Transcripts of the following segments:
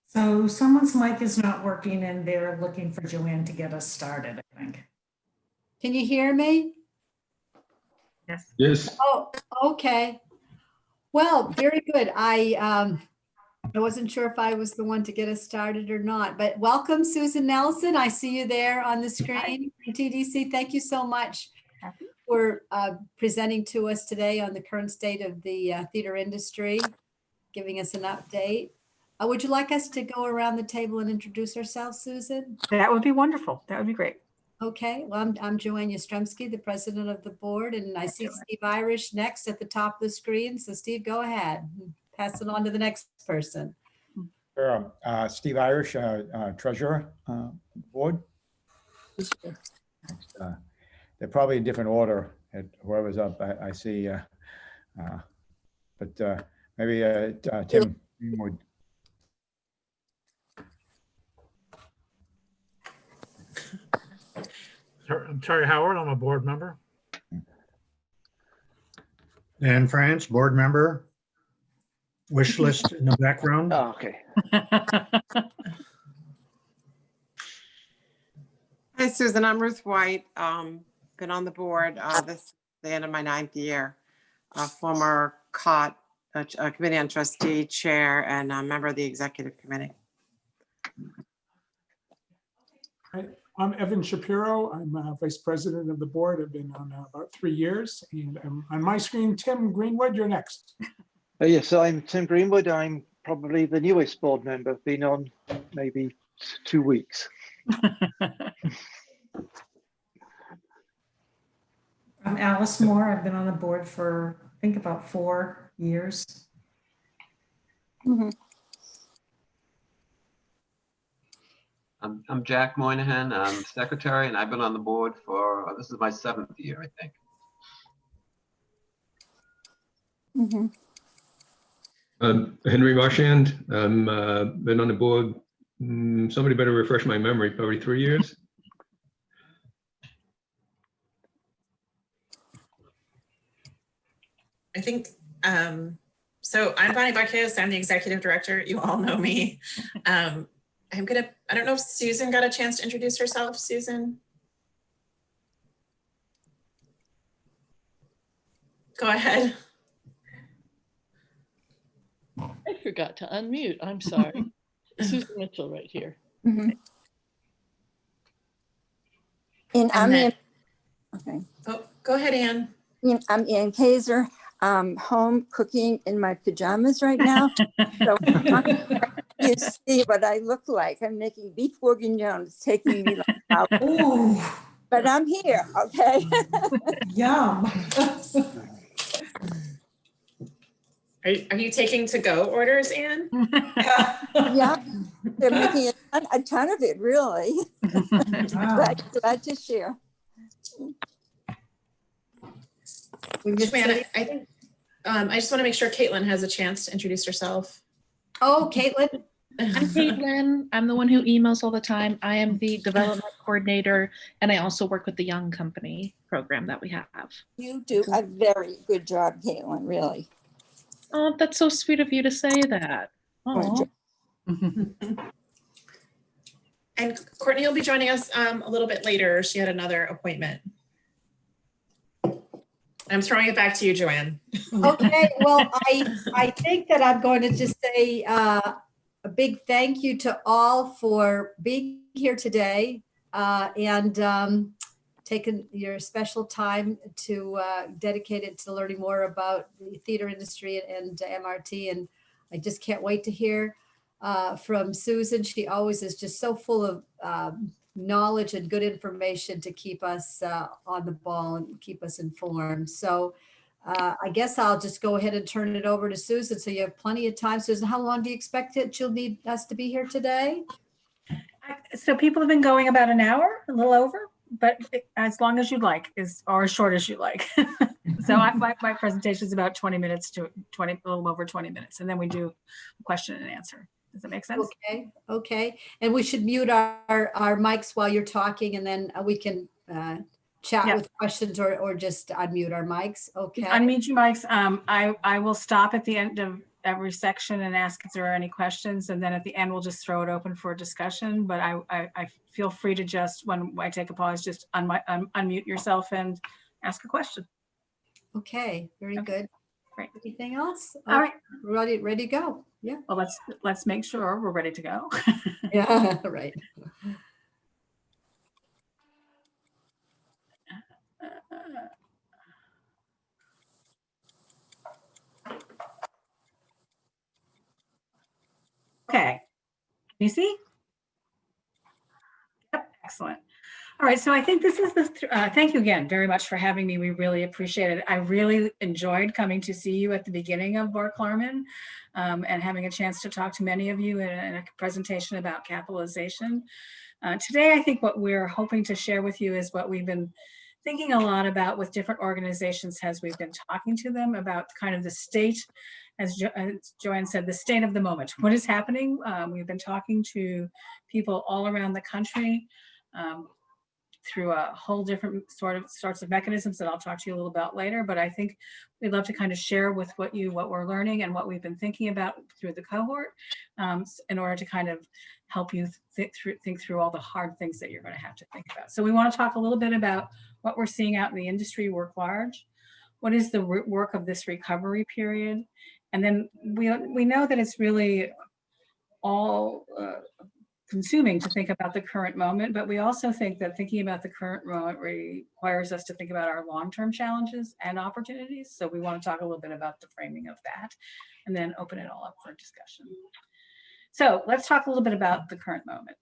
So someone's mic is not working and they're looking for Joanne to get us started, I think. Can you hear me? Yes. Yes. Oh, okay. Well, very good. I wasn't sure if I was the one to get us started or not, but welcome, Susan Nelson. I see you there on the screen from TDC. Thank you so much for presenting to us today on the current state of the theater industry, giving us an update. Would you like us to go around the table and introduce ourselves, Susan? That would be wonderful. That would be great. Okay, well, I'm Joanne Yastrzemski, the president of the board, and I see Steve Irish next at the top of the screen. So Steve, go ahead. Pass it on to the next person. Sure. Steve Irish, treasurer, board. They're probably in different order at whoever's up. I see, but maybe Tim would. I'm Terry Howard. I'm a board member. Dan France, board member. Wish list in the background. Oh, okay. Hi, Susan. I'm Ruth White. Been on the board. This is the end of my 9th year. Former COT, Committee on Trustee Chair, and a member of the Executive Committee. I'm Evan Shapiro. I'm Vice President of the board. I've been on about 3 years. And on my screen, Tim Greenwood, you're next. Yes, so I'm Tim Greenwood. I'm probably the newest board member. Been on maybe 2 weeks. I'm Alice Moore. I've been on the board for, I think, about 4 years. Mm-hmm. I'm Jack Moynihan. I'm secretary, and I've been on the board for, this is my 7th year, I think. Henry Marchand. Been on the board. Somebody better refresh my memory. Probably 3 years. I think, so I'm Bonnie Barquez. I'm the executive director. You all know me. I don't know if Susan got a chance to introduce herself. Susan? Go ahead. I forgot to unmute. I'm sorry. Susan Mitchell right here. And okay. Oh, go ahead, Ann. I'm Ann Kaiser. Home cooking in my pajamas right now. So you see what I look like. I'm making beef bourguignon. It's taking me like hours. But I'm here, okay? Yum. Are you taking to-go orders, Ann? Yeah, they're making a ton of it, really. Wow. Glad to share. Joanna, I just want to make sure Caitlin has a chance to introduce herself. Oh, Caitlin. I'm Caitlin. I'm the one who emails all the time. I am the development coordinator, and I also work with the Young Company program that we have. You do a very good job, Caitlin, really. Oh, that's so sweet of you to say that. Oh. And Courtney will be joining us a little bit later. She had another appointment. I'm throwing it back to you, Joanne. Okay, well, I think that I'm going to just say a big thank you to all for being here today and taking your special time to dedicate it to learning more about the theater industry and MRT. And I just can't wait to hear from Susan. She always is just so full of knowledge and good information to keep us on the ball and keep us informed. So I guess I'll just go ahead and turn it over to Susan. So you have plenty of time. Susan, how long do you expect it you'll need us to be here today? So people have been going about an hour, a little over, but as long as you like, or as short as you like. So my presentation is about 20 minutes to a little over 20 minutes. And then we do question and answer. Does that make sense? Okay, okay. And we should mute our mics while you're talking, and then we can chat Yeah. with questions or just unmute our mics. Okay. Unmute your mics. I will stop at the end of every section and ask if there are any questions. And then at the end, we'll just throw it open for discussion. But I feel free to just, when I take a pause, just unmute yourself and ask a question. Okay, very good. Great. Anything else? All right. Ready to go. Yeah. Well, let's make sure we're ready to go. Yeah, right. Okay. Can you see? Yep, excellent. All right, so I think this is the, thank you again very much for having me. We really appreciate it. I really enjoyed coming to see you at the beginning of Bar Klarman and having a chance to talk to many of you in a presentation about capitalization. Today, I think what we're hoping to share with you is what we've been thinking a lot about with different organizations as we've been talking to them about kind of the state, as Joanne said, the state of the moment. What is happening? We've been talking to people all around the country through a whole different sorts of mechanisms that I'll talk to you a little about later. But I think we'd love to kind of share with what we're learning and what we've been thinking about through the cohort in order to kind of help you think through all the hard things that you're going to have to think about. So we want to talk a little bit about what we're seeing out in the industry work large. What is the work of this recovery period? And then we know that it's really all consuming to think about the current moment, but we also think that thinking about the current moment requires us to think about our long-term challenges and opportunities. So we want to talk a little bit about the framing of that and then open it all up for discussion. So let's talk a little bit about the current moment.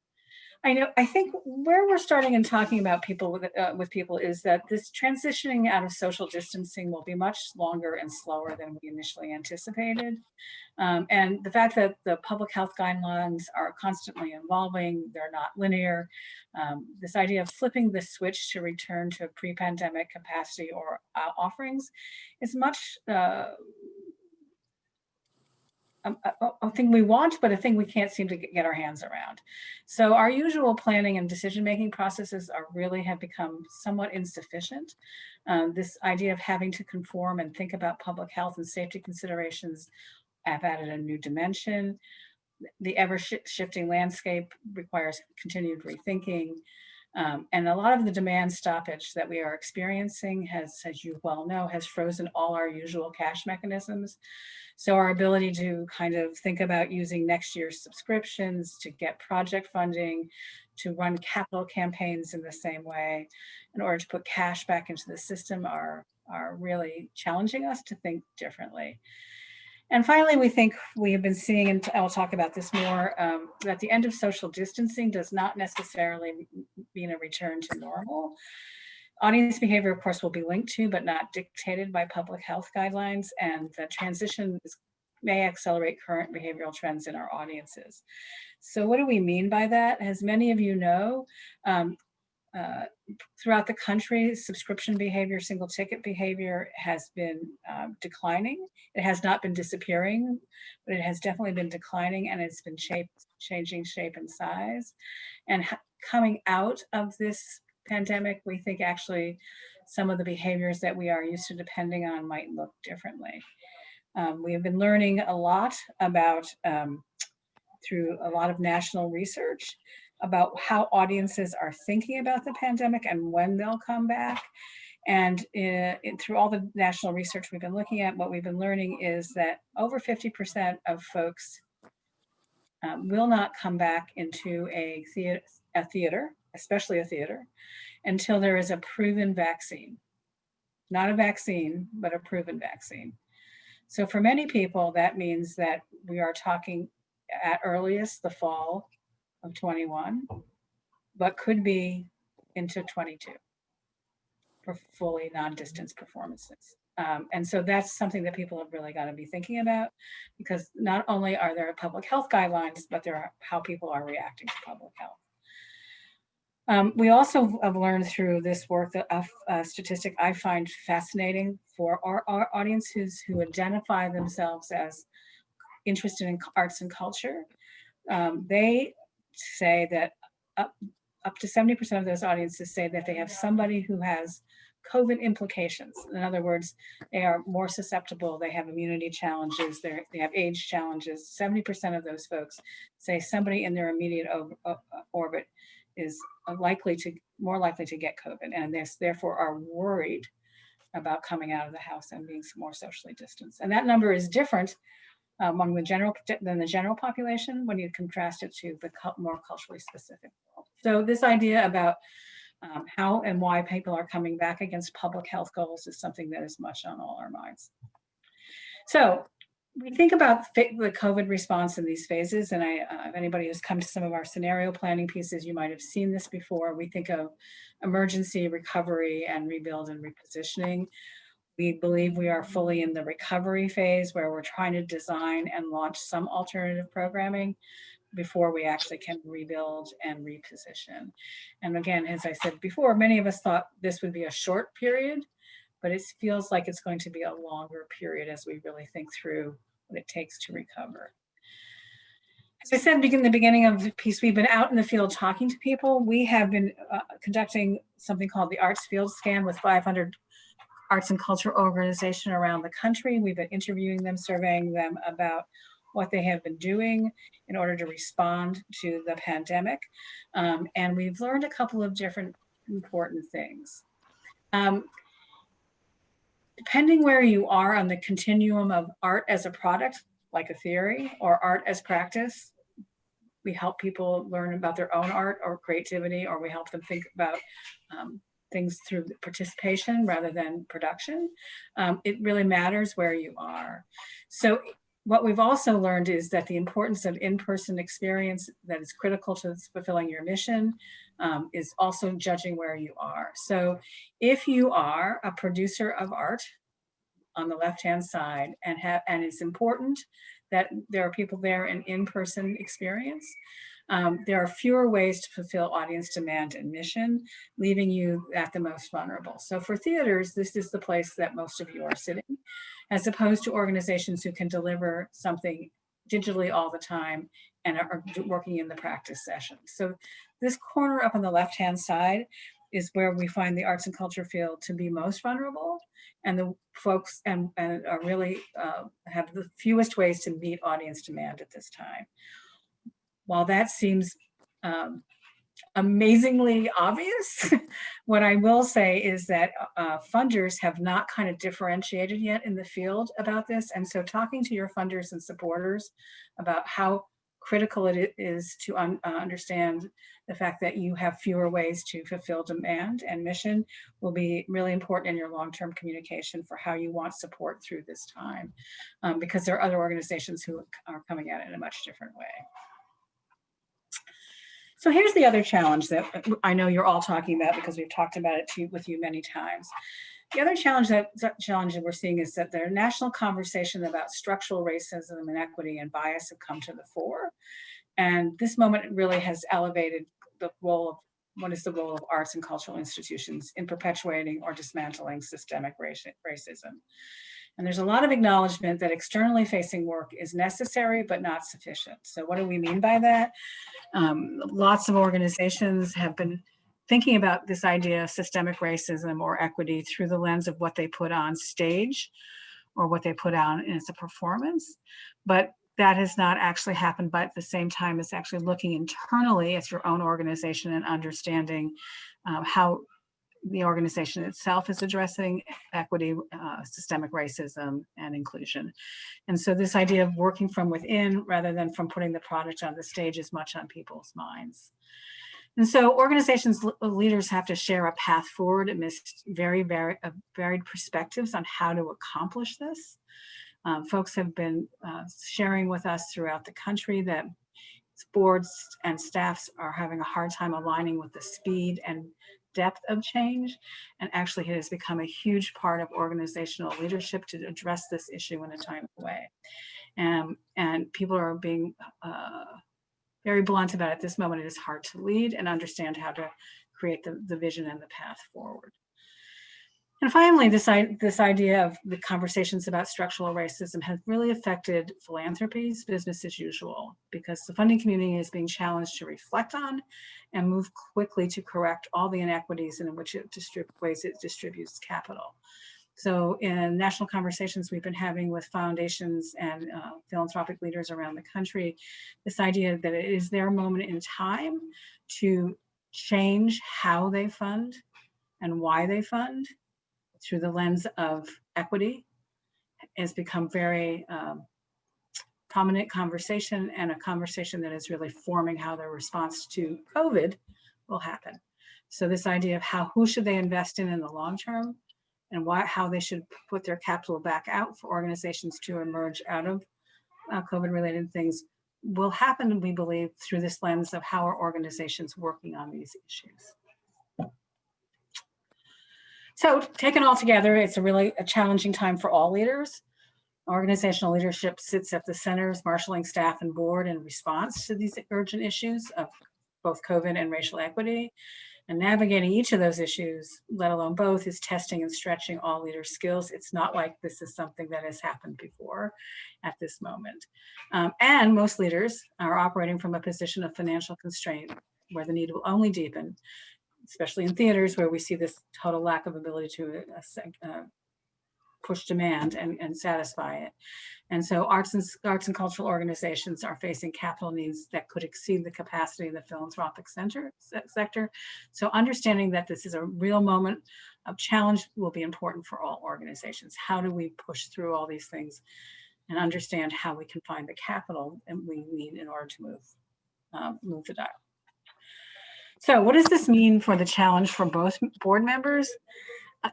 I think where we're starting and talking about people with people is that this transitioning out of social distancing will be much longer and slower than we initially anticipated. And the fact that the public health guidelines are constantly evolving, they're not linear. This idea of flipping the switch to return to pre-pandemic capacity or offerings is much a thing we want, but a thing we can't seem to get our hands around. So our usual planning and decision-making processes have become somewhat insufficient. This idea of having to conform and think about public health and safety considerations have added a new dimension. The ever-shifting landscape requires continued rethinking. And a lot of the demand stoppage that we are experiencing as you well know, has frozen all our usual cash mechanisms. So our ability to kind of think about using next year's subscriptions to get project funding, to run capital campaigns in the same way, in order to put cash back into the system are really challenging us to think differently. And finally, we think we have been seeing, and I'll talk about this more, that the end of social distancing does not necessarily mean a return to normal. Audience behavior, of course, will be linked to, but not dictated by public health guidelines, and the transition may accelerate current behavioral trends in our audiences. So what do we mean by that? As many of you know, throughout the country, subscription behavior, single ticket behavior has been declining. It has not been disappearing, but it has definitely been declining, and it's been changing shape and size. And coming out of this pandemic, we think actually some of the behaviors that we are used to depending on might look differently. We have been learning a lot about, through a lot of national research, about how audiences are thinking about the pandemic and when they'll come back. And through all the national research we've been looking at, what we've been learning is that over 50% of folks will not come back into a theater, especially a theater, until there is a proven vaccine. Not a vaccine, but a proven vaccine. So for many people, that means that we are talking at earliest the fall of 21, but could be into 22 for fully non-distance performances. And so that's something that people have really got to be thinking about, because not only are there public health guidelines, but there are how people are reacting to public health. We also have learned through this work that a statistic I find fascinating for our audiences who identify themselves as interested in arts and culture. They say that up to 70% of those audiences say that they have somebody who has COVID implications. In other words, they are more susceptible, they have immunity challenges, they have age challenges. 70% of those folks say somebody in their immediate orbit is more likely to get COVID, and they therefore are worried about coming out of the house and being more socially distanced. And that number is different among the general population when you contrast it to the more culturally specific world. So this idea about how and why people are coming back against public health goals is something that is much on all our minds. So we think about the COVID response in these phases, and if anybody who's come to some of our scenario planning pieces, you might have seen this before. We think of emergency, recovery, and rebuild and repositioning. We believe we are fully in the recovery phase where we're trying to design and launch some alternative programming before we actually can rebuild and reposition. And again, as I said before, many of us thought this would be a short period, but it feels like it's going to be a longer period as we really think through what it takes to recover. As I said in the beginning of the piece, we've been out in the field talking to people. We have been conducting something called the Arts Field Scan with 500 arts and culture organizations around the country. We've been interviewing them, surveying them about what they have been doing in order to respond to the pandemic. And we've learned a couple of different important things. Depending where you are on the continuum of art as a product, like a theory, or art as practice, we help people learn about their own art or creativity, or we help them think about things through participation rather than production. It really matters where you are. So what we've also learned is that the importance of in-person experience that is critical to fulfilling your mission is also judging where you are. So if you are a producer of art on the left-hand side and it's important that there are people there in in-person experience, there are fewer ways to fulfill audience demand and mission, leaving you at the most vulnerable. So for theaters, this is the place that most of you are sitting, as opposed to organizations who can deliver something digitally all the time and are working in the practice session. So this corner up on the left-hand side is where we find the arts and culture field to be most vulnerable, and the folks and are really have the fewest ways to meet audience demand at this time. While that seems amazingly obvious, what I will say is that funders have not kind of differentiated yet in the field about this. And so talking to your funders and supporters about how critical it is to understand the fact that you have fewer ways to fulfill demand and mission will be really important in your long-term communication for how you want support through this time, because there are other organizations who are coming at it in a much different way. So here's the other challenge that I know you're all talking about because we've talked about it with you many times. The other challenge that we're seeing is that the national conversation about structural racism, inequity, and bias have come to the fore. And this moment really has elevated the role of what is the role of arts and cultural institutions in perpetuating or dismantling systemic racism. And there's a lot of acknowledgement that externally facing work is necessary, but not sufficient. So what do we mean by that? Lots of organizations have been thinking about this idea of systemic racism or equity through the lens of what they put on stage or what they put on as a performance. But that has not actually happened, but at the same time, it's actually looking internally at your own organization and understanding how the organization itself is addressing equity, systemic racism, and inclusion. And so this idea of working from within rather than from putting the product on the stage is much on people's minds. And so organizations, leaders have to share a path forward amidst varied perspectives on how to accomplish this. Folks have been sharing with us throughout the country that boards and staffs are having a hard time aligning with the speed and depth of change, and actually it has become a huge part of organizational leadership to address this issue in a timely way. And people are being very blunt about it. At this moment, it is hard to lead and understand how to create the vision and the path forward. And finally, this idea of the conversations about structural racism has really affected philanthropies, business as usual, because the funding community is being challenged to reflect on and move quickly to correct all the inequities in which it distributes capital. So in national conversations we've been having with foundations and philanthropic leaders around the country, this idea that it is their moment in time to change how they fund and why they fund through the lens of equity has become very prominent conversation, and a conversation that is really forming how their response to COVID will happen. So this idea of who should they invest in the long term, and how they should put their capital back out for organizations to emerge out of COVID-related things will happen, we believe, through this lens of how are organizations working on these issues. So taken all together, it's a challenging time for all leaders. Organizational leadership sits at the centers, marshaling staff and board in response to these urgent issues of both COVID and racial equity. And navigating each of those issues, let alone both, is testing and stretching all leaders' skills. It's not like this is something that has happened before at this moment. And most leaders are operating from a position of financial constraint where the need will only deepen, especially in theaters where we see this total lack of ability to push demand and satisfy it. And so arts and cultural organizations are facing capital needs that could exceed the capacity of the philanthropic sector. So understanding that this is a real moment of challenge will be important for all organizations. How do we push through all these things and understand how we can find the capital that we need in order to move the dial? So what does this mean for the challenge for both board members?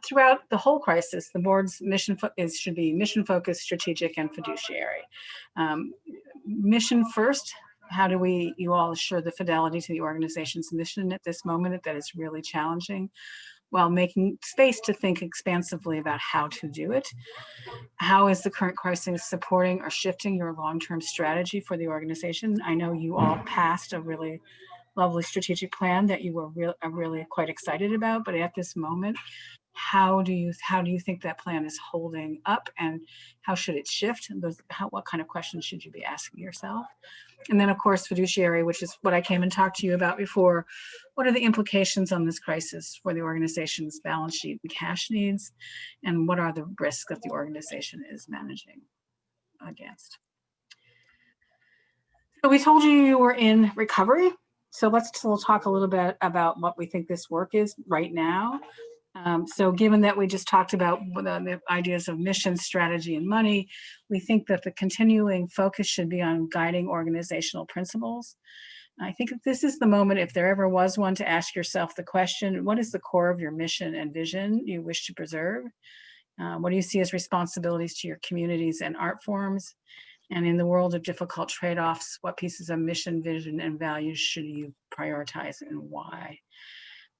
Throughout the whole crisis, the board's mission should be mission-focused, strategic, and fiduciary. Mission first, how do you all assure the fidelity to the organization's mission at this moment that is really challenging, while making space to think expansively about how to do it? How is the current crisis supporting or shifting your long-term strategy for the organization? I know you all passed a really lovely strategic plan that you were really quite excited about, but at this moment, how do you think that plan is holding up, and how should it shift? What kind of questions should you be asking yourself? And then, of course, fiduciary, which is what I came and talked to you about before. What are the implications on this crisis for the organization's balance sheet and cash needs? And what are the risks that the organization is managing against? So we told you were in recovery. So let's talk a little bit about what we think this work is right now. So given that we just talked about the ideas of mission, strategy, and money, we think that the continuing focus should be on guiding organizational principles. I think this is the moment, if there ever was one, to ask yourself the question, what is the core of your mission and vision you wish to preserve? What do you see as responsibilities to your communities and art forms? And in the world of difficult trade-offs, what pieces of mission, vision, and values should you prioritize and why?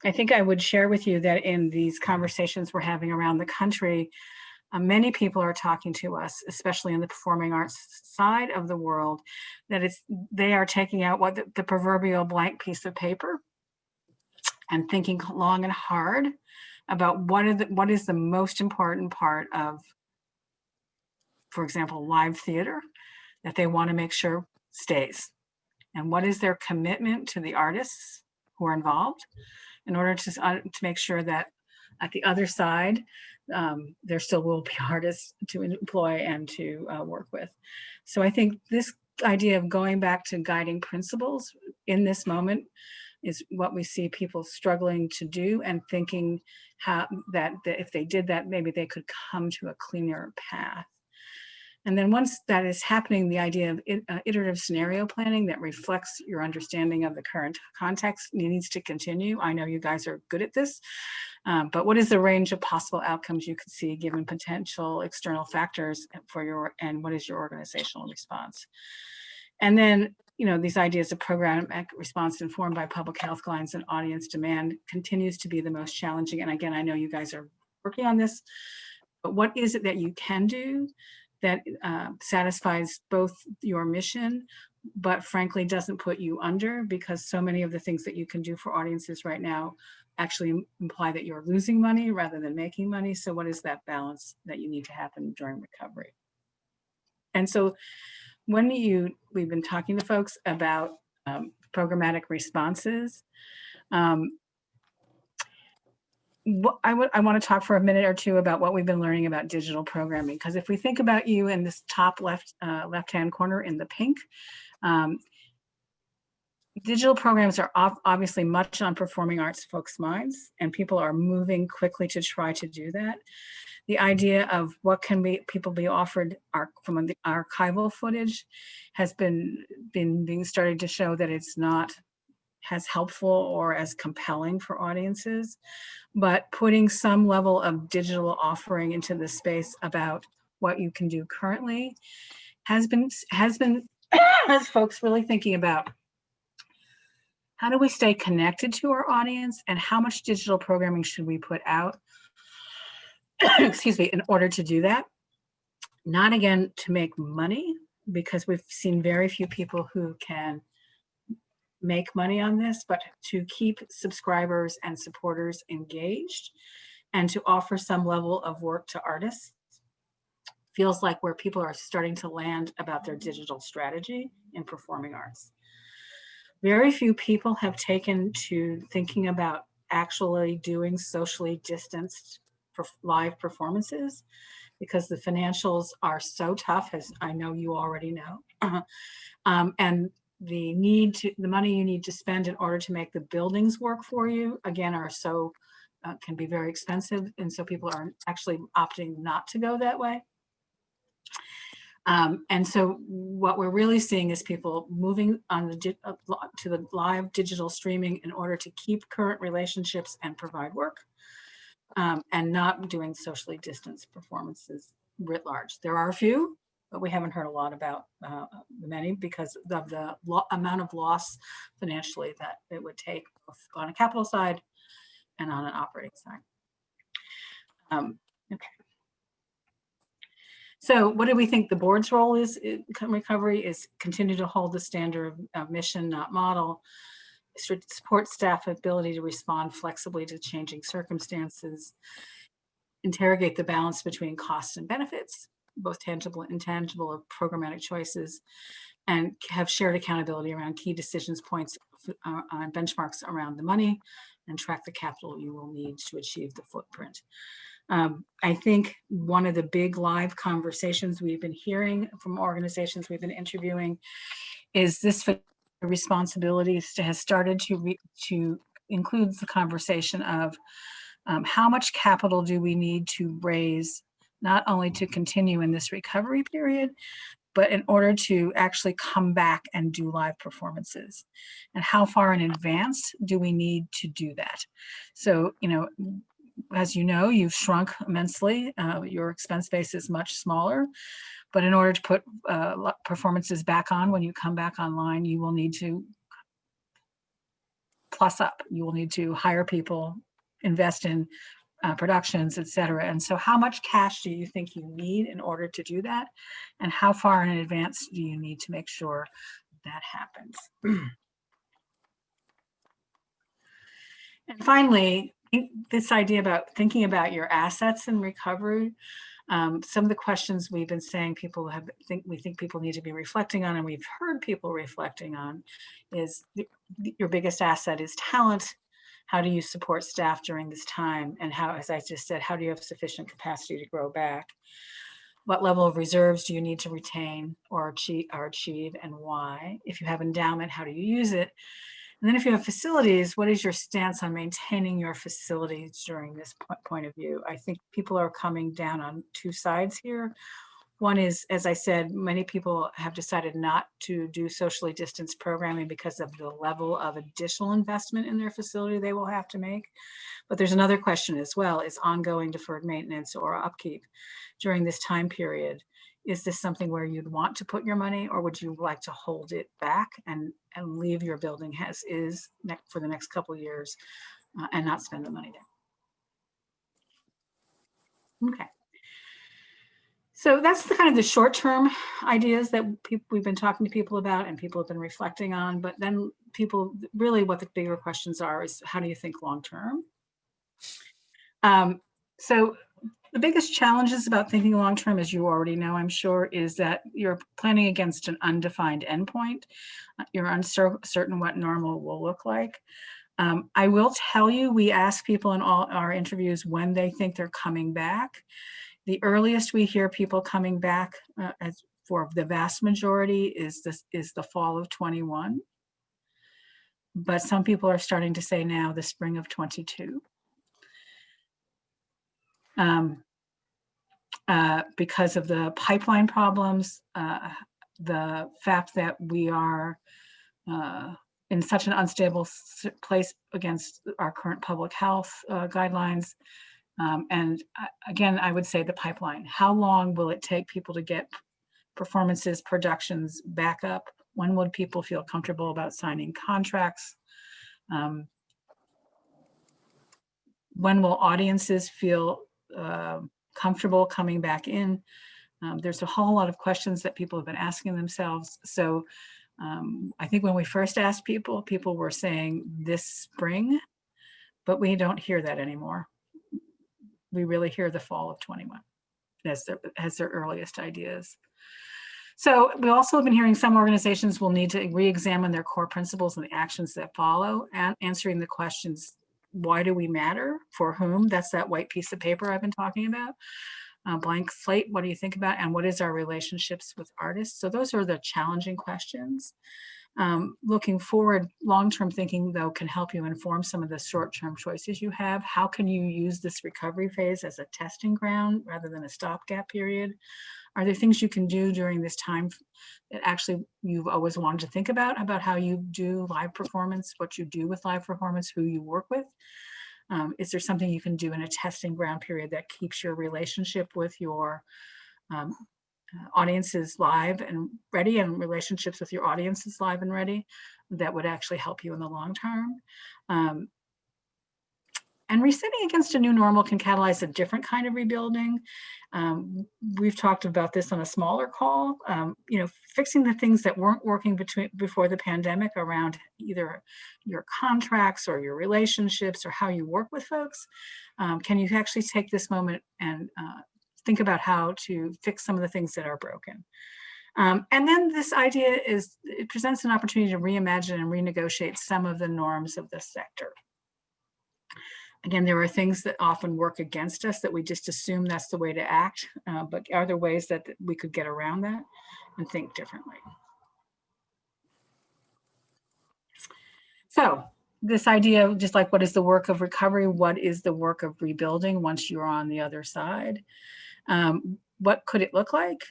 I think I would share with you that in these conversations we're having around the country, many people are talking to us, especially in the performing arts side of the world, that they are taking out the proverbial blank piece of paper and thinking long and hard about what is the most important part of, for example, live theater that they want to make sure stays, and what is their commitment to the artists who are involved, in order to make sure that at the other side, there still will be artists to employ and to work with. So I think this idea of going back to guiding principles in this moment is what we see people struggling to do, and thinking that if they did that, maybe they could come to a cleaner path. And then once that is happening, the idea of iterative scenario planning that reflects your understanding of the current context needs to continue. I know you guys are good at this, but what is the range of possible outcomes you could see given potential external factors and what is your organizational response? And then, these ideas of programmatic response informed by public health guidelines and audience demand continues to be the most challenging. And again, I know you guys are working on this, but what is it that you can do that satisfies both your mission, but frankly doesn't put you under, because so many of the things that you can do for audiences right now actually imply that you're losing money rather than making money. So what is that balance that you need to happen during recovery? And so we've been talking to folks about programmatic responses. I want to talk for a minute or two about what we've been learning about digital programming, because if we think about you in this top left-hand corner in the pink, digital programs are obviously much on performing arts folks' minds, and people are moving quickly to try to do that. The idea of what can people be offered from the archival footage has been being started to show that it's not as helpful or as compelling for audiences, but putting some level of digital offering into the space about what you can do currently has folks really thinking about how do we stay connected to our audience and how much digital programming should we put out, excuse me, in order to do that. Not again to make money, because we've seen very few people who can make money on this, but to keep subscribers and supporters engaged and to offer some level of work to artists. Feels like where people are starting to land about their digital strategy in performing arts. Very few people have taken to thinking about actually doing socially distanced live performances, because the financials are so tough, as I know you already know. And the money you need to spend in order to make the buildings work for you, again, are so, can be very expensive. And so people are actually opting not to go that way. And so what we're really seeing is people moving on to the live digital streaming in order to keep current relationships and provide work, and not doing socially distanced performances writ large. There are a few, but we haven't heard a lot about many because of the amount of loss financially that it would take both on a capital side and on an operating side. Okay. So what do we think the board's role is in recovery? Is continue to hold the standard of mission, not model, support staff ability to respond flexibly to changing circumstances, interrogate the balance between costs and benefits, both tangible and intangible, of programmatic choices, and have shared accountability around key decisions points on benchmarks around the money, and track the capital you will need to achieve the footprint. I think one of the big live conversations we've been hearing from organizations we've been interviewing is this responsibility has started to include the conversation of how much capital do we need to raise, not only to continue in this recovery period, but in order to actually come back and do live performances, and how far in advance do we need to do that? So, as you know, you've shrunk immensely. Your expense base is much smaller, but in order to put performances back on when you come back online, you will need to plus up. You will need to hire people, invest in productions, et cetera. And so how much cash do you think you need in order to do that? And how far in advance do you need to make sure that happens? And finally, this idea about thinking about your assets in recovery. Some of the questions we've been saying we think people need to be reflecting on, and we've heard people reflecting on, is your biggest asset is talent. How do you support staff during this time? And how, as I just said, how do you have sufficient capacity to grow back? What level of reserves do you need to retain or achieve, and why? If you have endowment, how do you use it? And then if you have facilities, what is your stance on maintaining your facilities during this point of view? I think people are coming down on two sides here. One is, as I said, many people have decided not to do socially distanced programming because of the level of additional investment in their facility they will have to make. But there's another question as well, is ongoing deferred maintenance or upkeep during this time period. Is this something where you'd want to put your money, or would you like to hold it back and leave your building as is for the next couple of years and not spend the money there? Okay. So that's the kind of the short-term ideas that we've been talking to people about and people have been reflecting on. But then people really, what the bigger questions are is, how do you think long-term? So the biggest challenges about thinking long-term, as you already know, I'm sure, is that you're planning against an undefined endpoint. You're uncertain what normal will look like. I will tell you, we ask people in all our interviews when they think they're coming back. The earliest we hear people coming back as for the vast majority is the fall of 21. But some people are starting to say now the spring of 22. Because of the pipeline problems, the fact that we are in such an unstable place against our current public health guidelines. And again, I would say the pipeline. How long will it take people to get performances, productions back up? When would people feel comfortable about signing contracts? When will audiences feel comfortable coming back in? There's a whole lot of questions that people have been asking themselves. So I think when we first asked people, people were saying this spring, but we don't hear that anymore. We really hear the fall of 21 as their earliest ideas. So we also have been hearing some organizations will need to re-examine their core principles and the actions that follow, and answering the questions, why do we matter? For whom? That's that white piece of paper I've been talking about. Blank slate, what do you think about? And what is our relationships with artists? So those are the challenging questions. Looking forward, long-term thinking, though, can help you inform some of the short-term choices you have. How can you use this recovery phase as a testing ground rather than a stopgap period? Are there things you can do during this time that actually you've always wanted to think about how you do live performance, what you do with live performance, who you work with? Is there something you can do in a testing ground period that keeps your relationship with your audiences live and ready, and relationships with your audiences live and ready, that would actually help you in the long term? And resetting against a new normal can catalyze a different kind of rebuilding. We've talked about this on a smaller call. Fixing the things that weren't working before the pandemic around either your contracts or your relationships or how you work with folks. Can you actually take this moment and think about how to fix some of the things that are broken? And then this idea it presents an opportunity to reimagine and renegotiate some of the norms of the sector. Again, there are things that often work against us that we just assume that's the way to act, but are there ways that we could get around that and think differently? So this idea of just like, what is the work of recovery? What is the work of rebuilding once you're on the other side? What could it look like?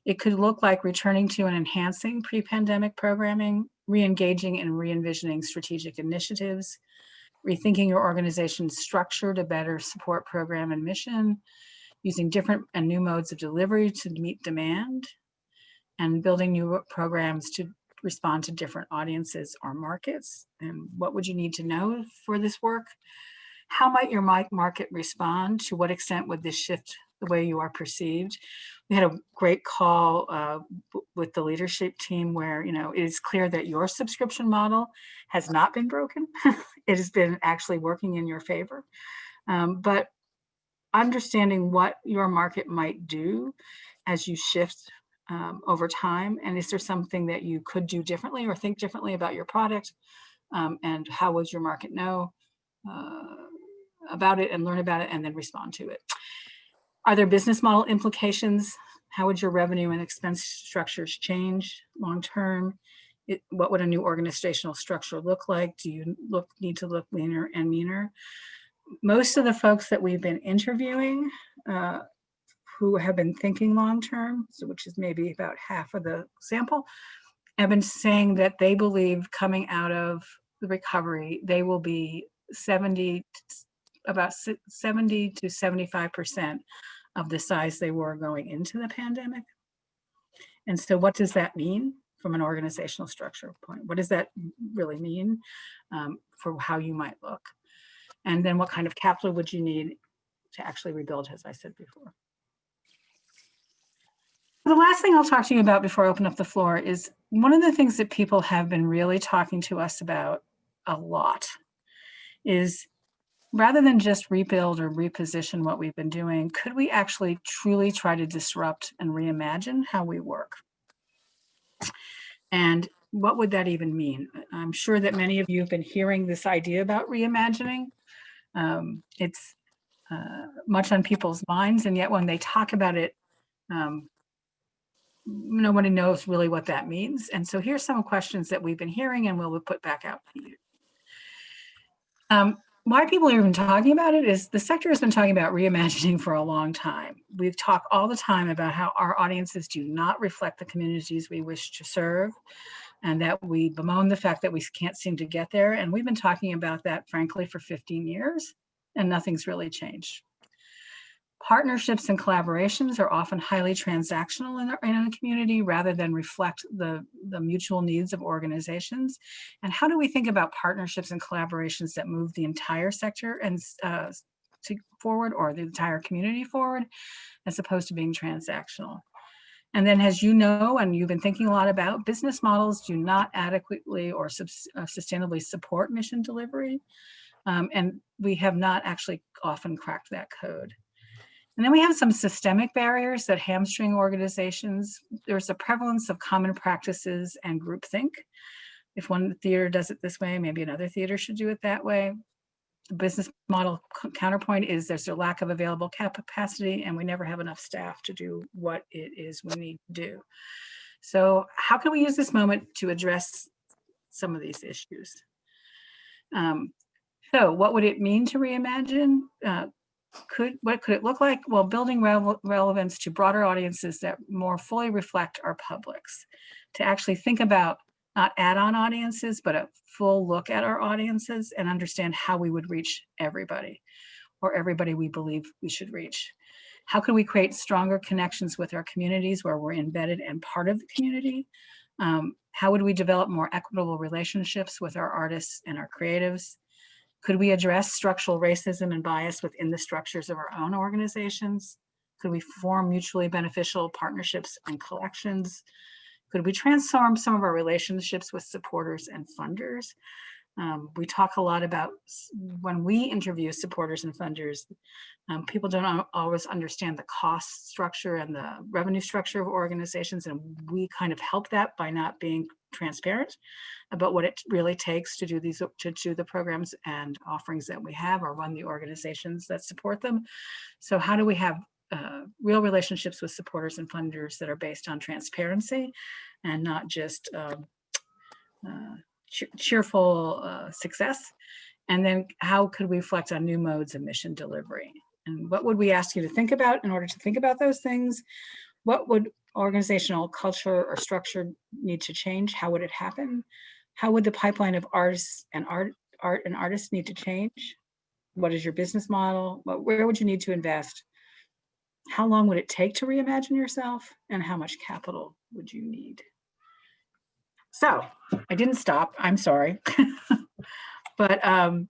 It could look like returning to and enhancing pre-pandemic programming, re-engaging and re-envisioning strategic initiatives, rethinking your organization's structure to better support program and mission, using different and new modes of delivery to meet demand, and building new programs to respond to different audiences or markets. And what would you need to know for this work? How might your market respond? To what extent would this shift the way you are perceived? We had a great call with the leadership team where, it is clear that your subscription model has not been broken. It has been actually working in your favor. But understanding what your market might do as you shift over time, and is there something that you could do differently or think differently about your product, and how would your market know about it and learn about it and then respond to it? Are there business model implications? How would your revenue and expense structures change long term? What would a new organizational structure look like? Do you need to look leaner and meaner? Most of the folks that we've been interviewing who have been thinking long term, so which is maybe about half of the sample, have been saying that they believe coming out of the recovery, they will be about 70 to 75% of the size they were going into the pandemic. And so what does that mean from an organizational structure point? What does that really mean for how you might look? And then what kind of capital would you need to actually rebuild, as I said before? the last thing I'll talk to you about before I open up the floor is one of the things that people have been really talking to us about a lot is, rather than just rebuild or reposition what we've been doing, could we actually truly try to disrupt and reimagine how we work? And what would that even mean? I'm sure that many of you have been hearing this idea about reimagining. It's much on people's minds, and yet when they talk about it, nobody knows really what that means. And so here's some questions that we've been hearing and we'll put back out to you. Why people are even talking about it is the sector has been talking about reimagining for a long time. We've talked all the time about how our audiences do not reflect the communities we wish to serve, and that we bemoan the fact that we can't seem to get there. And we've been talking about that, frankly, for 15 years, and nothing's really changed. Partnerships and collaborations are often highly transactional in a community rather than reflect the mutual needs of organizations. And how do we think about partnerships and collaborations that move the entire sector and forward, or the entire community forward, as opposed to being transactional? And then, as you know, and you've been thinking a lot about, business models do not adequately or sustainably support mission delivery. And we have not actually often cracked that code. And then we have some systemic barriers that hamstring organizations. There's a prevalence of common practices and groupthink. If one theater does it this way, maybe another theater should do it that way. The business model counterpoint is there's a lack of available capacity, and we never have enough staff to do what it is we need to do. So how can we use this moment to address some of these issues? So what would it mean to reimagine? What could it look like? Well, building relevance to broader audiences that more fully reflect our publics, to actually think about not add-on audiences, but a full look at our audiences and understand how we would reach everybody, or everybody we believe we should reach. How can we create stronger connections with our communities where we're embedded and part of the community? How would we develop more equitable relationships with our artists and our creatives? Could we address structural racism and bias within the structures of our own organizations? Could we form mutually beneficial partnerships and collections? Could we transform some of our relationships with supporters and funders? We talk a lot about, when we interview supporters and funders, people don't always understand the cost structure and the revenue structure of organizations, and we kind of help that by not being transparent about what it really takes to do the programs and offerings that we have, or run the organizations that support them. So how do we have real relationships with supporters and funders that are based on transparency and not just cheerful success? And then how could we reflect on new modes of mission delivery? And what would we ask you to think about in order to think about those things? What would organizational culture or structure need to change? How would it happen? How would the pipeline of artists and art and artists need to change? What is your business model? Where would you need to invest? How long would it take to reimagine yourself? And how much capital would you need? So I didn't stop, I'm sorry. But I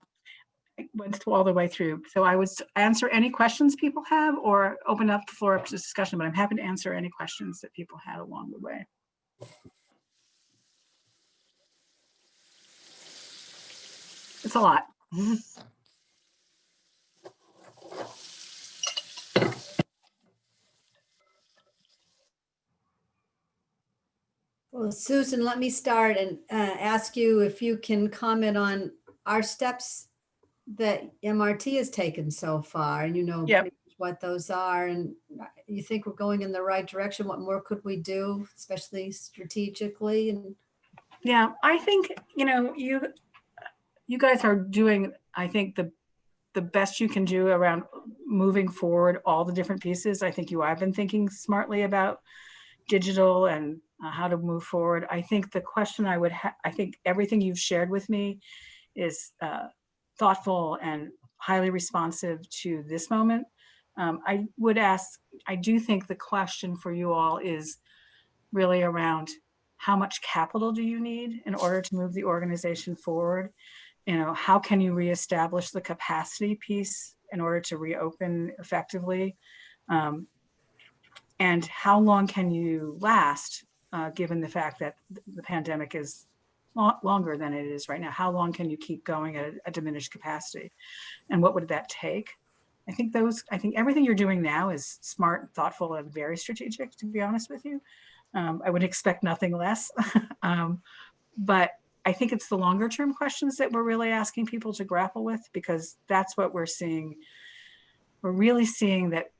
went all the way through. So I would answer any questions people have or open up the floor up to discussion, but I'm happy to answer any questions that people had along the way. It's a lot. Well, Susan, let me start and ask you if you can comment on our steps that MRT has taken so far, and you know what those are, and you think we're going in the right direction. What more could we do, especially strategically? And yeah, I think, you know, you guys are doing, I think, the best you can do around moving forward all the different pieces. I think you have been thinking smartly about digital and how to move forward. I think the question I would have, I think everything you've shared with me is thoughtful and highly responsive to this moment. I would ask, I do think the question for you all is really around how much capital do you need in order to move the organization forward? You know, how can you reestablish the capacity piece in order to reopen effectively? And how long can you last, given the fact that the pandemic is longer than it is right now? How long can you keep going at a diminished capacity? And what would that take? I think everything you're doing now is smart, thoughtful, and very strategic, to be honest with you. I would expect nothing less. But I think it's the longer term questions that we're really asking people to grapple with, because that's what we're seeing. We're really seeing that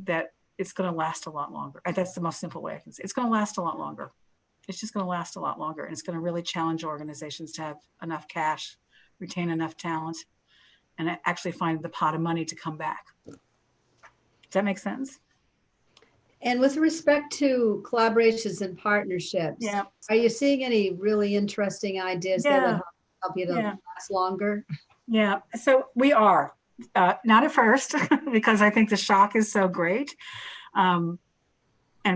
that it's going to last a lot longer. That's the most simple way I can say. It's going to last a lot longer. It's just going to last a lot longer, and it's going to really challenge organizations to have enough cash, retain enough talent, and actually find the pot of money to come back. Does that make sense? And with respect to collaborations and partnerships, Yeah. are you seeing any really interesting ideas that would help you to last longer? Yeah, so we are. Not at first, because I think the shock is so great. And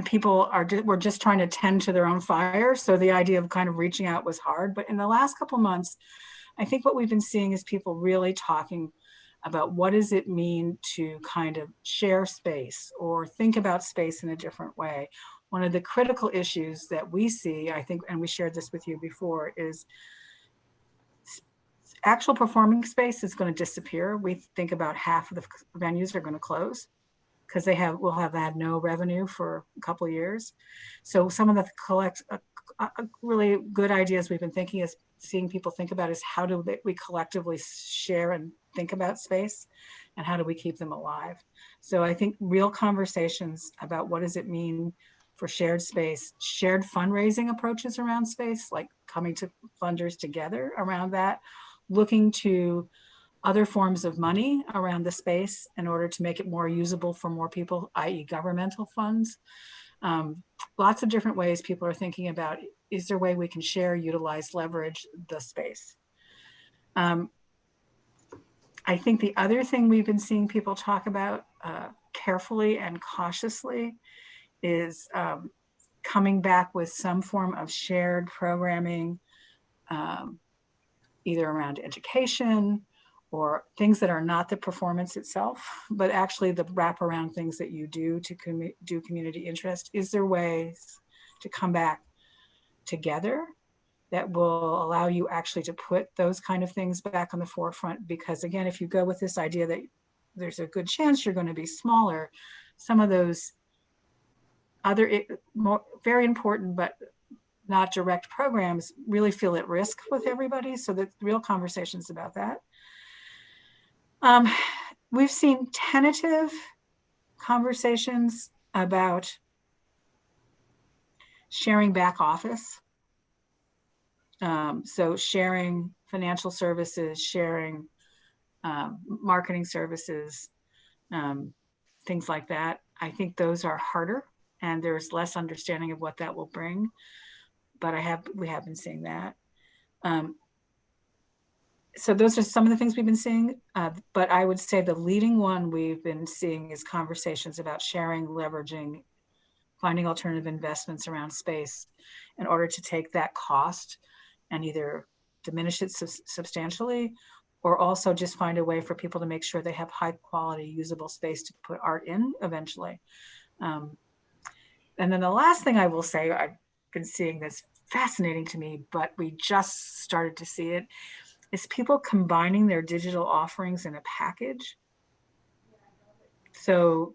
people were just trying to tend to their own fire. So the idea of kind of reaching out was hard. But in the last couple of months, I think what we've been seeing is people really talking about what does it mean to kind of share space or think about space in a different way. One of the critical issues that we see, I think, and we shared this with you before, is actual performing space is going to disappear. We think about half of the venues are going to close because will have had no revenue for a couple of years. So some of the really good ideas we've been thinking is seeing people think about is how do we collectively share and think about space, and how do we keep them alive? So I think real conversations about what does it mean for shared space, shared fundraising approaches around space, like coming to funders together around that, looking to other forms of money around the space in order to make it more usable for more people, i.e. governmental funds. Lots of different ways people are thinking about, is there a way we can share, utilize, leverage the space? I think the other thing we've been seeing people talk about carefully and cautiously is coming back with some form of shared programming, either around education or things that are not the performance itself, but actually the wraparound things that you do to do community interest. Is there ways to come back together that will allow you actually to put those kind of things back on the forefront? Because again, if you go with this idea that there's a good chance you're going to be smaller, some of those other very important but not direct programs really feel at risk with everybody. So the real conversations about that. We've seen tentative conversations about sharing back office. So sharing financial services, sharing marketing services, things like that. I think those are harder and there's less understanding of what that will bring. But we have been seeing that. So those are some of the things we've been seeing, but I would say the leading one we've been seeing is conversations about sharing, leveraging, finding alternative investments around space in order to take that cost and either diminish it substantially, or also just find a way for people to make sure they have high quality usable space to put art in eventually. And then the last thing I will say, I've been seeing this fascinating to me, but we just started to see it, is people combining their digital offerings in a package. So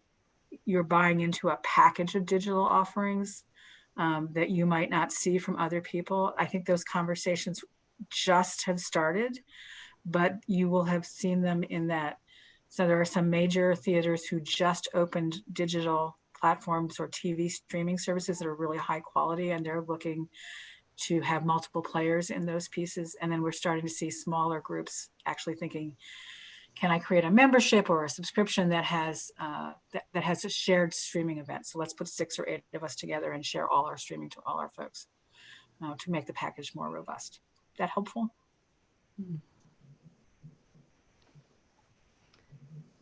you're buying into a package of digital offerings that you might not see from other people. I think those conversations just have started, but you will have seen them in that. So there are some major theaters who just opened digital platforms or TV streaming services that are really high quality, and they're looking to have multiple players in those pieces. And then we're starting to see smaller groups actually thinking, can I create a membership or a subscription that has that has a shared streaming event? So let's put 6 or 8 of us together and share all our streaming to all our folks to make the package more robust. Is that helpful?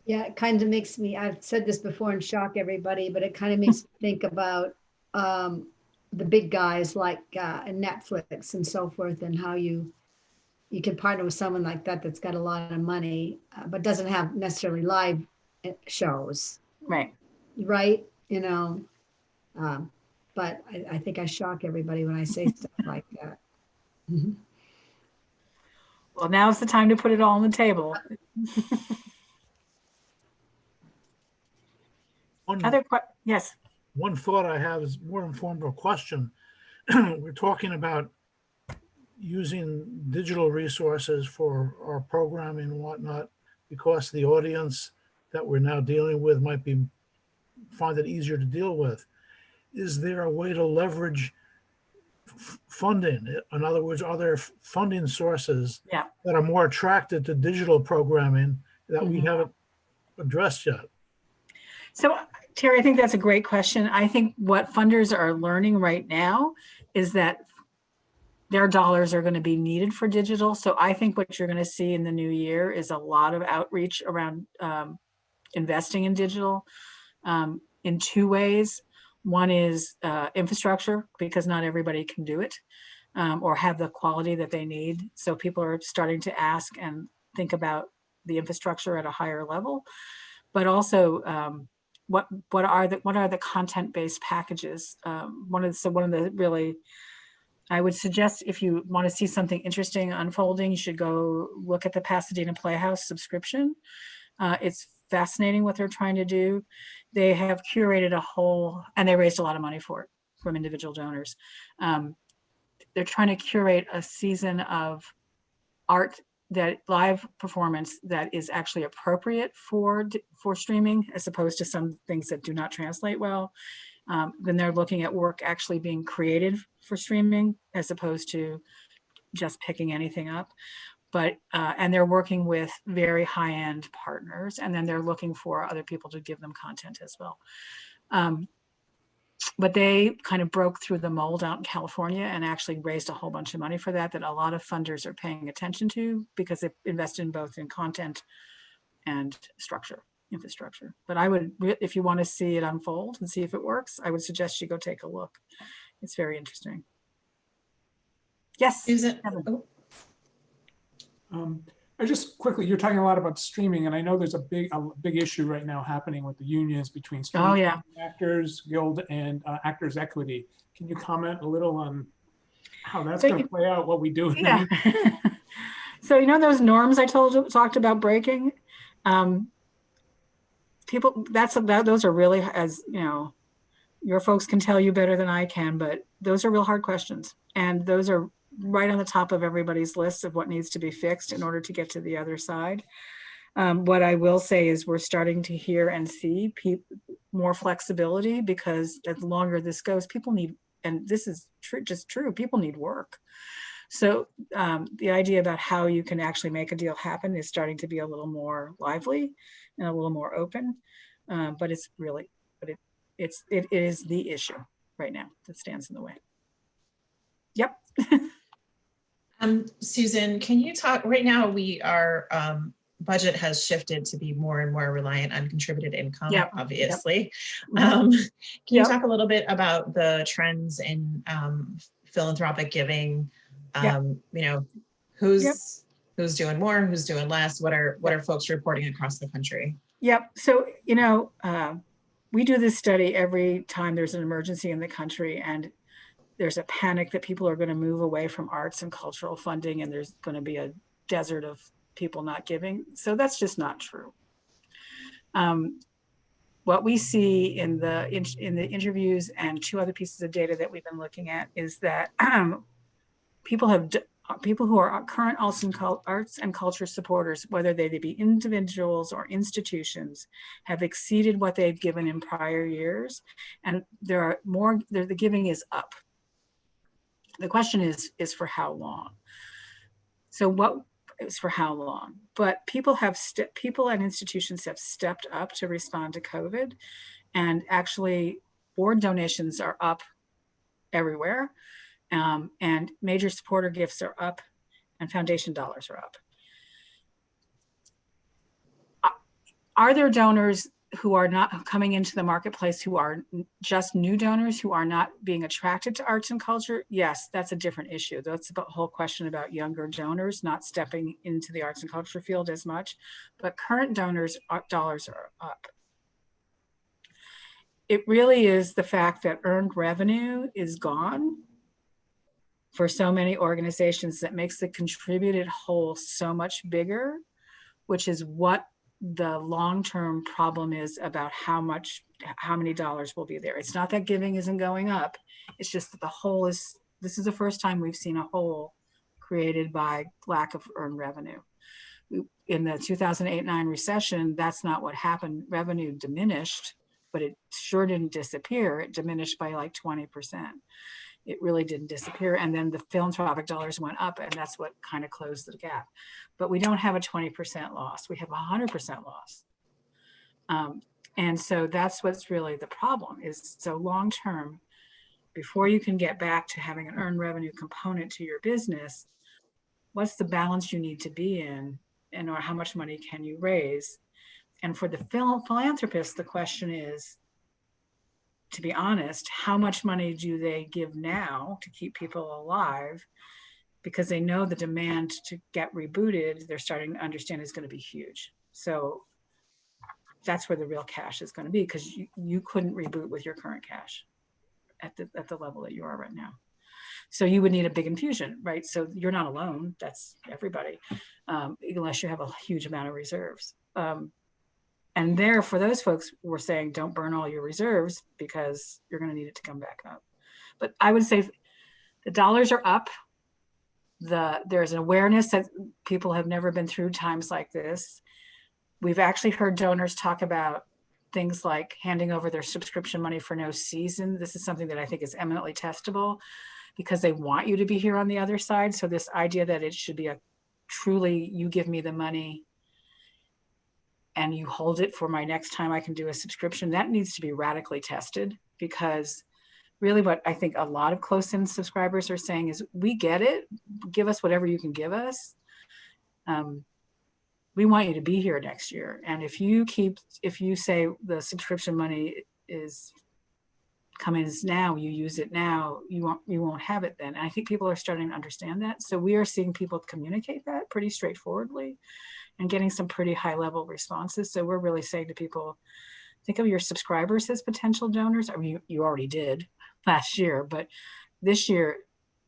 Yeah, it kind of makes me, I've said this before and shock everybody, but it kind of makes me think about the big guys like Netflix and so forth, and how you can partner with someone like that that's got a lot of money, but doesn't have necessarily live shows. Right. Right. You know, But I think I shock everybody when I say stuff like that. Well, now's the time to put it all on the table. Yes. One thought I have is more informed of a question. We're talking about using digital resources for our programming and whatnot, because the audience that we're now dealing with might find it easier to deal with. Is there a way to leverage funding? In other words, are there funding sources that are more attracted to digital programming that we haven't addressed yet? So, Terry, I think that's a great question. I think what funders are learning right now is that their dollars are going to be needed for digital. So I think what you're going to see in the new year is a lot of outreach around investing in digital in two ways. One is infrastructure, because not everybody can do it or have the quality that they need. So people are starting to ask and think about the infrastructure at a higher level, but also what are the content-based packages? One of the really, I would suggest, if you want to see something interesting unfolding, you should go look at the Pasadena Playhouse subscription. It's fascinating what they're trying to do. They have curated a whole, and they raised a lot of money for it from individual donors. They're trying to curate a season of art, that live performance that is actually appropriate for streaming, as opposed to some things that do not translate well. Then they're looking at work actually being created for streaming, as opposed to just picking anything up. But and they're working with very high-end partners, and then they're looking for other people to give them content as well. But they kind of broke through the mold out in California and actually raised a whole bunch of money for that a lot of funders are paying attention to, because they've invested in both in content and infrastructure. But I would, if you want to see it unfold and see if it works, I would suggest you go take a look. It's very interesting. Yes. Susan. I just quickly, you're talking a lot about streaming, and I know there's a big issue right now happening with the unions between streaming Actors Guild and Actors Equity. Can you comment a little on how that's going to play out, what we do? Yeah. So those norms I talked about breaking. People, those are really, as your folks can tell you better than I can, but those are real hard questions, and those are right on the top of everybody's list of what needs to be fixed in order to get to the other side. What I will say is we're starting to hear and see more flexibility, because the longer this goes, people need, and this is just true, people need work. So the idea about how you can actually make a deal happen is starting to be a little more lively and a little more open, but it is the issue right now that stands in the way. Yep. Susan, can you talk, right now our budget has shifted to be more and more reliant on contributed income, obviously. Can you talk a little bit about the trends in philanthropic giving? Who's doing more, who's doing less? What are folks reporting across the country? Yep. So, we do this study every time there's an emergency in the country, and there's a panic that people are going to move away from arts and cultural funding, and there's going to be a desert of people not giving. So that's just not true. What we see in the interviews and two other pieces of data that we've been looking at is that people who are current arts and culture supporters, whether they be individuals or institutions, have exceeded what they've given in prior years, and the giving is up. The question is for how long? So what is for how long? But people and institutions have stepped up to respond to COVID, and actually board donations are up everywhere, and major supporter gifts are up, and foundation dollars are up. Are there donors who are not coming into the marketplace, who are just new donors, who are not being attracted to arts and culture? Yes, that's a different issue. That's the whole question about younger donors not stepping into the arts and culture field as much. But current donors' dollars are up. it really is the fact that earned revenue is gone for so many organizations that makes the contributed whole so much bigger, which is what the long-term problem is about how many dollars will be there. It's not that giving isn't going up. It's just that the whole this is the first time we've seen a hole created by lack of earned revenue. In the 2008-9 recession, that's not what happened. Revenue diminished, but it sure didn't disappear. It diminished by like 20%. It really didn't disappear. And then the philanthropic dollars went up, and that's what kind of closed the gap. But we don't have a 20% loss. We have 100% loss. And so that's what's really the problem is, so long-term, before you can get back to having an earned revenue component to your business, what's the balance you need to be in, and or how much money can you raise? And for the philanthropist, the question is, to be honest, how much money do they give now to keep people alive? Because they know the demand to get rebooted, they're starting to understand is going to be huge. So that's where the real cash is going to be, because you couldn't reboot with your current cash at the level that you are right now. So you would need a big infusion, right? So you're not alone. That's everybody, unless you have a huge amount of reserves. And there, for those folks, we're saying don't burn all your reserves because you're going to need it to come back up. But I would say the dollars are up. There's an awareness that people have never been through times like this. We've actually heard donors talk about things like handing over their subscription money for no season. This is something that I think is eminently testable because they want you to be here on the other side. So this idea that it should be a truly, you give me the money and you hold it for my next time I can do a subscription, that needs to be radically tested, because really what I think a lot of close-in subscribers are saying is, we get it, give us whatever you can give us. We want you to be here next year. And if you say the subscription money is coming now, you use it now, you won't have it then. And I think people are starting to understand that. So we are seeing people communicate that pretty straightforwardly and getting some pretty high level responses. So we're really saying to people, think of your subscribers as potential donors. I mean, you already did last year, but this year,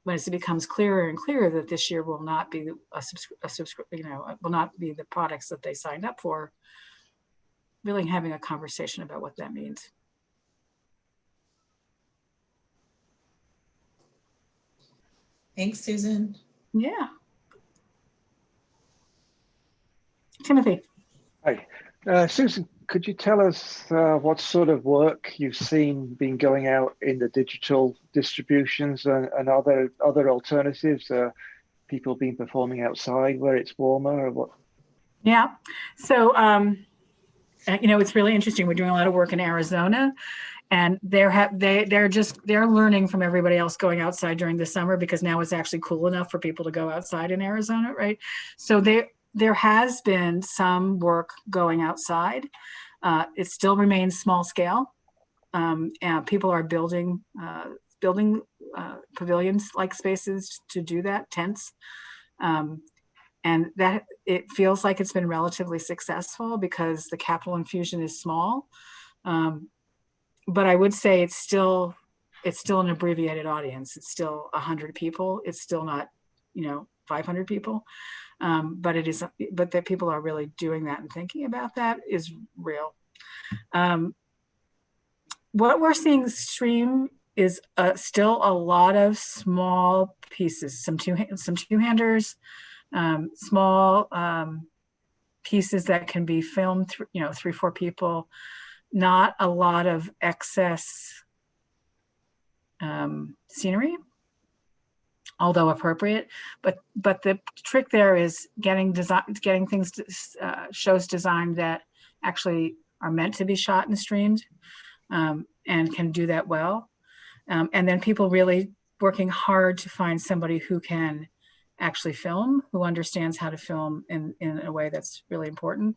when it becomes clearer and clearer that this year will not be will not be the products that they signed up for, really having a conversation about what that means. Thanks, Susan. Yeah. Timothy. Hi. Susan, could you tell us what sort of work you've seen been going out in the digital distributions and other alternatives? People been performing outside where it's warmer, or what? Yeah. So, it's really interesting. We're doing a lot of work in Arizona, and they're learning from everybody else going outside during the summer, because now it's actually cool enough for people to go outside in Arizona, right? So there has been some work going outside. It still remains small scale. And people are building pavilions-like spaces to do that, tents. And that it feels like it's been relatively successful because the capital infusion is small. But I would say it's still an abbreviated audience. It's still 100 people. It's still not, 500 people. But that people are really doing that and thinking about that is real. What we're seeing stream is still a lot of small pieces, some two-handers, small pieces that can be filmed, 3-4 people, not a lot of excess scenery, although appropriate, but the trick there is getting things, shows designed that actually are meant to be shot and streamed, and can do that well. And then people really working hard to find somebody who can actually film, who understands how to film in a way that's really important.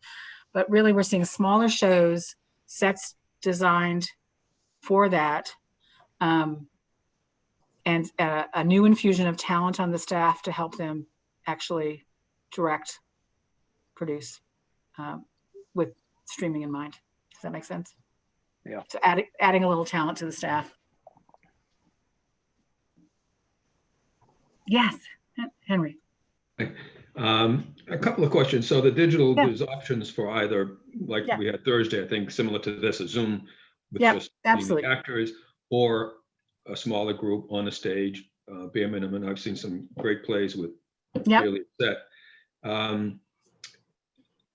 But really we're seeing smaller shows, sets designed for that, and a new infusion of talent on the staff to help them actually direct, produce, with streaming in mind. Does that make sense? Yeah. So adding a little talent to the staff. Yes, Henry. A couple of questions. So the digital, Yeah. there's options for either, like Yeah. we had Thursday, I think, similar to this, a Zoom with Yeah, just being absolutely. the actors, or a smaller group on a stage, bare minimum. I've seen some great plays with Yep. barely a set.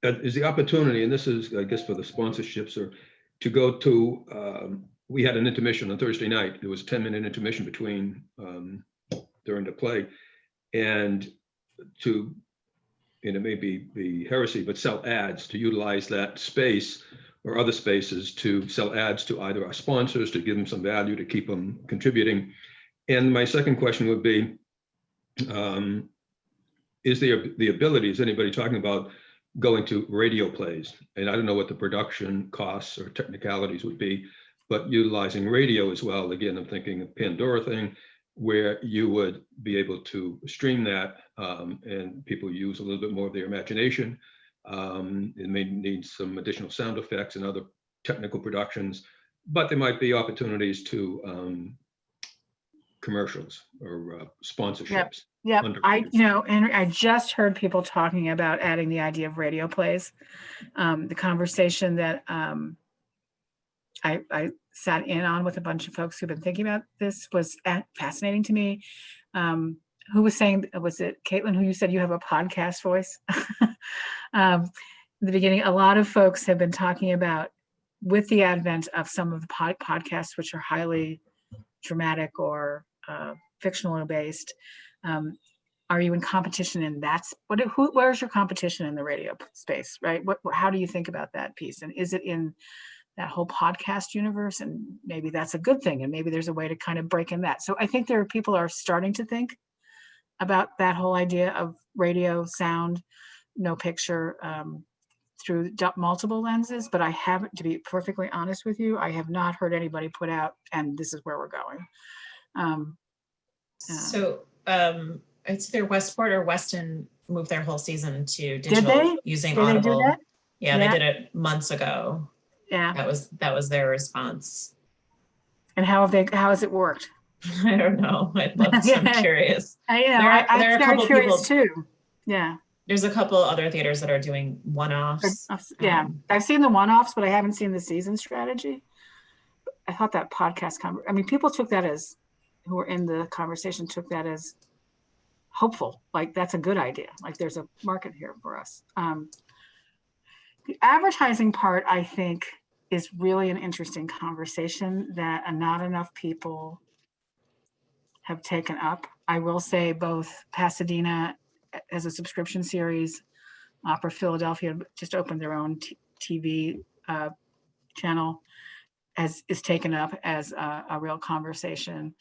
Is the opportunity, and this is, I guess, for the sponsorships, or to go to, we had an intermission on Thursday night. There was a 10-minute intermission between during the play, and to, and it may be heresy, but sell ads, to utilize that space or other spaces to sell ads to either our sponsors, to give them some value, to keep them contributing. And my second question would be, is there the ability, is anybody talking about going to radio plays? And I don't know what the production costs or technicalities would be, but utilizing radio as well. Again, I'm thinking of Pandora thing, where you would be able to stream that, and people use a little bit more of their imagination. It may need some additional sound effects and other technical productions, but there might be opportunities to commercials or sponsorships. Yep. Henry, I just heard people talking about adding the idea of radio plays. The conversation that I sat in on with a bunch of folks who've been thinking about this was fascinating to me. Who was saying, was it Caitlin, who you said you have a podcast voice? In the beginning, a lot of folks have been talking about, with the advent of some of the podcasts, which are highly dramatic or fictional based, are you in competition in that? Where's your competition in the radio space, right? How do you think about that piece? And is it in that whole podcast universe? And maybe that's a good thing. And maybe there's a way to kind of break in that. So I think there are people are starting to think about that whole idea of radio, sound, no picture, through multiple lenses. But I haven't, to be perfectly honest with you, I have not heard anybody put out, and this is where we're going. It's either Westport or Weston moved their whole season to Did digital they? using Did they do Audible. that? Yeah, they did it months ago. Yeah. That was their response. And how has it worked? I don't know. I'd love to. I'm curious. I'm very curious too. Yeah. There's a couple other theaters that are doing one-offs. Yeah, I've seen the one-offs, but I haven't seen the season strategy. I thought that podcast, people took that as, who were in the conversation, took that as hopeful. Like, that's a good idea. Like, there's a market here for us. The advertising part, I think, is really an interesting conversation that not enough people have taken up. I will say both Pasadena as a subscription series, Opera Philadelphia just opened their own TV channel, is taken up as a real conversation.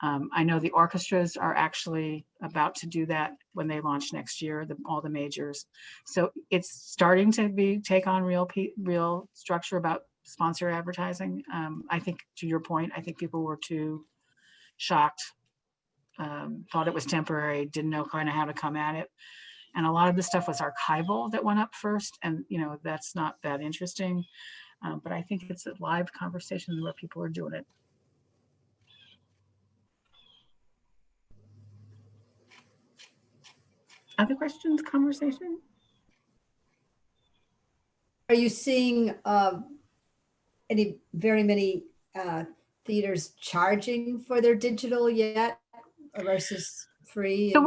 I know the orchestras are actually about to do that when they launch next year, all the majors. So it's starting to take on real structure about sponsor advertising. I think, to your point, I think people were too shocked, thought it was temporary, didn't know kind of how to come at it. And a lot of the stuff was archival that went up first. And, that's not that interesting. But I think it's a live conversation where people are doing it. Other questions, conversation? Are you seeing very many theaters charging for their digital yet versus free? So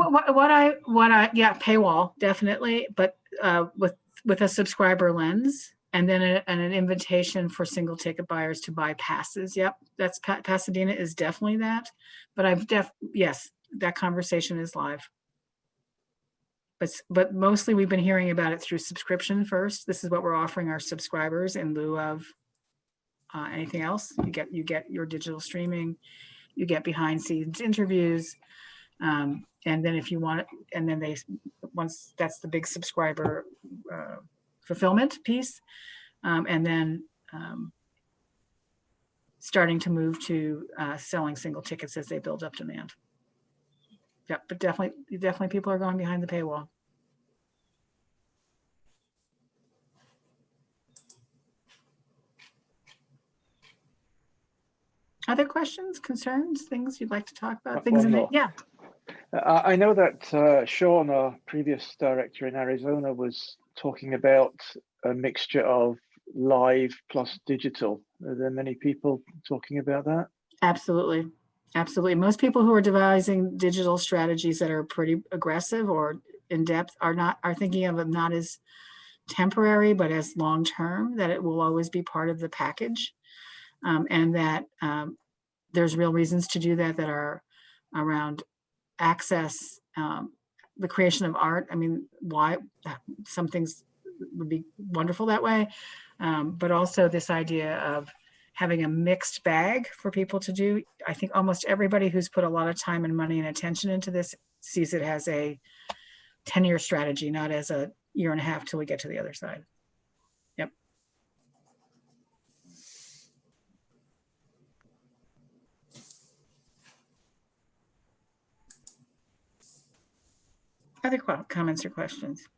yeah, paywall, definitely, but with a subscriber lens, and then an invitation for single ticket buyers to buy passes. Yep, that's Pasadena is definitely that. But yes, that conversation is live. But mostly we've been hearing about it through subscription first. This is what we're offering our subscribers in lieu of anything else. You get your digital streaming, you get behind scenes interviews, and then if you want it, and then once that's the big subscriber fulfillment piece, and then starting to move to selling single tickets as they build up demand. Yeah, but definitely people are going behind the paywall. Other questions, concerns, things you'd like to talk about? One more. Yeah. I know that Sean, our previous director in Arizona, was talking about a mixture of live plus digital. Are there many people talking about that? Absolutely. Absolutely. Most people who are devising digital strategies that are pretty aggressive or in depth are thinking of them not as temporary, but as long-term, that it will always be part of the package. And that there's real reasons to do that are around access, the creation of art. I mean, why some things would be wonderful that way, but also this idea of having a mixed bag for people to do. I think almost everybody who's put a lot of time and money and attention into this sees it as a 10-year strategy, not as a year and a half till we get to the other side. Yep. Other comments or questions?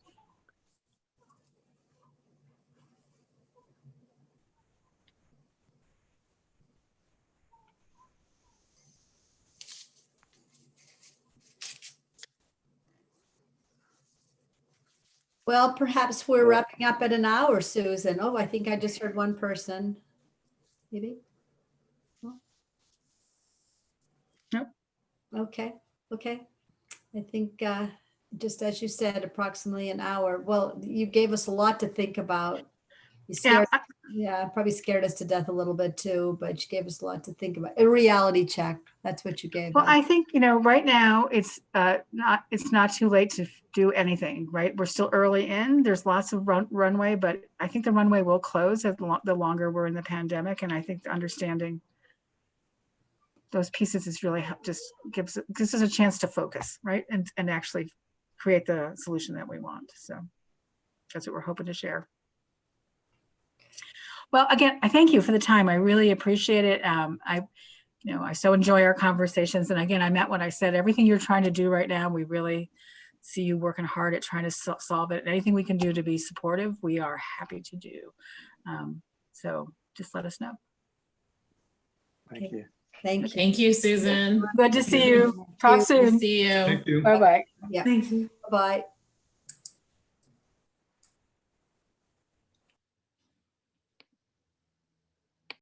Well, perhaps we're wrapping up at an hour, Susan. Oh, I think I just heard one person. Maybe? Nope. Okay, okay. I think just as you said, approximately an hour. Well, you gave us a lot to think about. You scared, yeah, probably scared us to death a little bit too, but you gave us a lot to think about. A reality check. That's what you gave Well, us. I think, right now it's not too late to do anything, right? We're still early in. There's lots of runway, but I think the runway will close the longer we're in the pandemic. And I think understanding those pieces is really just gives us a chance to focus, right? And actually create the solution that we want. So that's what we're hoping to share. Well, again, I thank you for the time. I really appreciate it. I so enjoy our conversations. And again, I meant what I said. Everything you're trying to do right now, we really see you working hard at trying to solve it. Anything we can do to be supportive, we are happy to do. So just let us know. Thank you. Thank you. Thank you, Susan. Good to see you. Talk soon. See you. Thank you. Bye-bye. Yeah. Thank you. Bye.